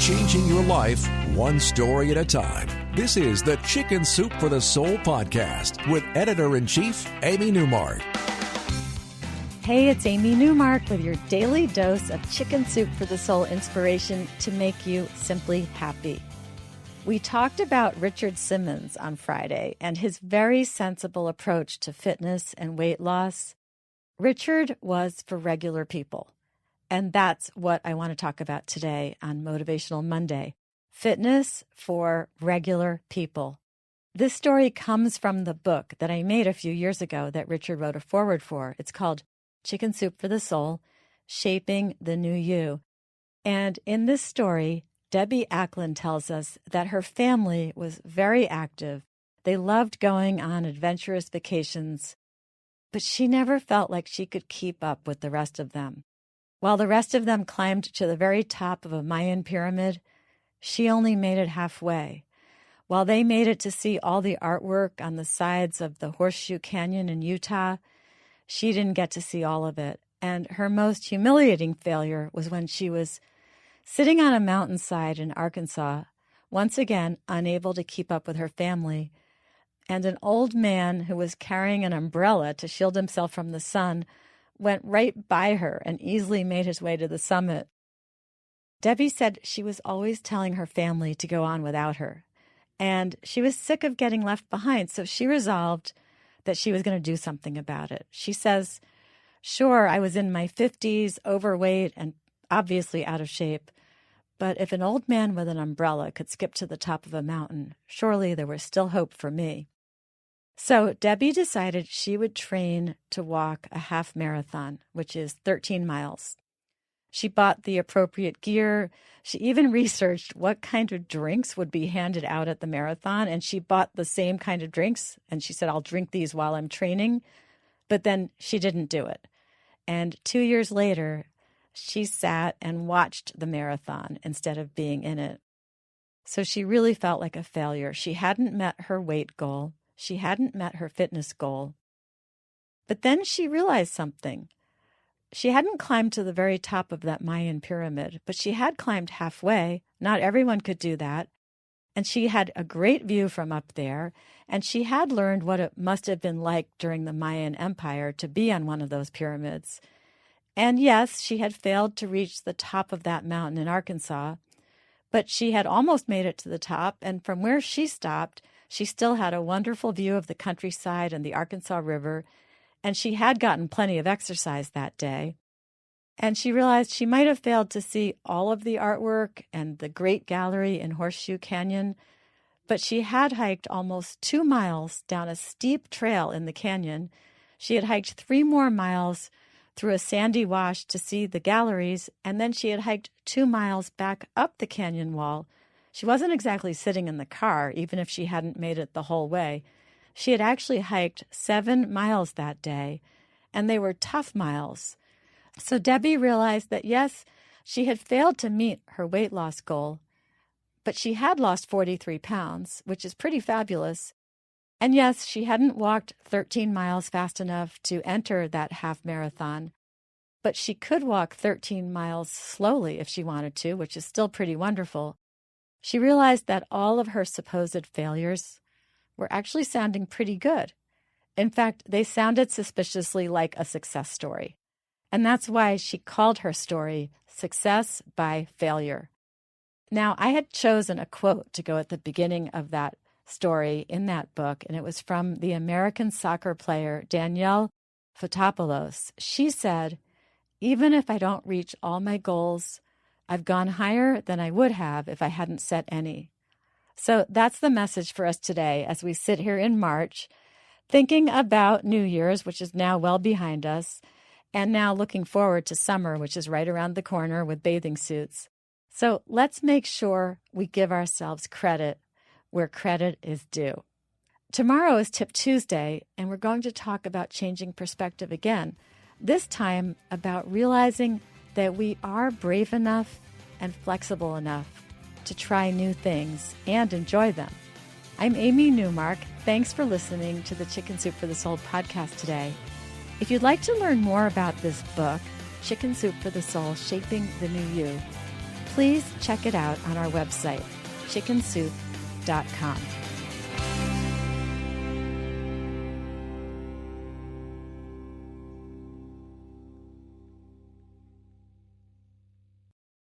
changing your life one story at a time. This is the Chicken Soup for the Soul podcast with Editor-in-Chief Amy Newmark. Hey, it's Amy Newmark with your daily dose of Chicken Soup for the Soul inspiration to make you simply happy. We talked about Richard Simmons on Friday and his very sensible approach to fitness and weight loss. Richard was for regular people. And that's what I want to talk about today on Motivational Monday. Fitness for regular people. This story comes from the book that I made a few years ago that Richard wrote a foreword for. It's called Chicken Soup for the Soul, Shaping the New You. And in this story, Debbie Acklin tells us that her family was very active. They loved going on adventurous vacations, but she never felt like she could keep up with the rest of them. While the rest of them climbed to the very top of a Mayan pyramid, she only made it halfway. While they made it to see all the artwork on the sides of the Horseshoe Canyon in Utah, she didn't get to see all of it. And her most humiliating failure was when she was sitting on a mountainside in Arkansas, once again unable to keep up with her family, and an old man who was carrying an umbrella to shield himself from the sun went right by her and easily made his way to the summit. Debbie said she was always telling her family to go on without her, and she was sick of getting left behind, so she resolved that she was going to do something about it. She says, "Sure, I was in my 50s, overweight, and obviously out of shape, but if an old man with an umbrella could skip to the top of a mountain, surely there was still hope for me." So Debbie decided she would train to walk a half marathon, which is 13 miles. She bought the appropriate gear. She even researched what kind of drinks would be handed out at the marathon, and she bought the same kind of drinks, and she said, "I'll drink these while I'm training." But then she didn't do it. And 2 years later, she sat and watched the marathon instead of being in it. So she really felt like a failure. She hadn't met her weight goal. She hadn't met her fitness goal. But then she realized something. She hadn't climbed to the very top of that Mayan pyramid, but she had climbed halfway. Not everyone could do that. And she had a great view from up there, and she had learned what it must have been like during the Mayan Empire to be on one of those pyramids. And yes, she had failed to reach the top of that mountain in Arkansas, but she had almost made it to the top, and from where she stopped, she still had a wonderful view of the countryside and the Arkansas River, and she had gotten plenty of exercise that day. And she realized she might have failed to see all of the artwork and the great gallery in Horseshoe Canyon, but she had hiked almost 2 miles down a steep trail in the canyon. She had hiked 3 more miles through a sandy wash to see the galleries, and then she had hiked 2 miles back up the canyon wall. She wasn't exactly sitting in the car, even if she hadn't made it the whole way. She had actually hiked 7 miles that day, and they were tough miles. So Debbie realized that, yes, she had failed to meet her weight loss goal, but she had lost 43 pounds, which is pretty fabulous. And yes, she hadn't walked 13 miles fast enough to enter that half marathon, but she could walk 13 miles slowly if she wanted to, which is still pretty wonderful. She realized that all of her supposed failures were actually sounding pretty good. In fact, they sounded suspiciously like a success story. And that's why she called her story Success by Failure. Now, I had chosen a quote to go at the beginning of that story in that book, and it was from the American soccer player Danielle Fotopoulos. She said, "Even if I don't reach all my goals, I've gone higher than I would have if I hadn't set any." So that's the message for us today as we sit here in March, thinking about New Year's, which is now well behind us, and now looking forward to summer, which is right around the corner with bathing suits. So let's make sure we give ourselves credit where credit is due. Tomorrow is Tip Tuesday, and we're going to talk about changing perspective again, this time about realizing that we are brave enough and flexible enough to try new things and enjoy them. I'm Amy Newmark. Thanks for listening to the Chicken Soup for the Soul podcast today. If you'd like to learn more about this book, Chicken Soup for the Soul, Shaping the New You, please check it out on our website, chickensoup.com.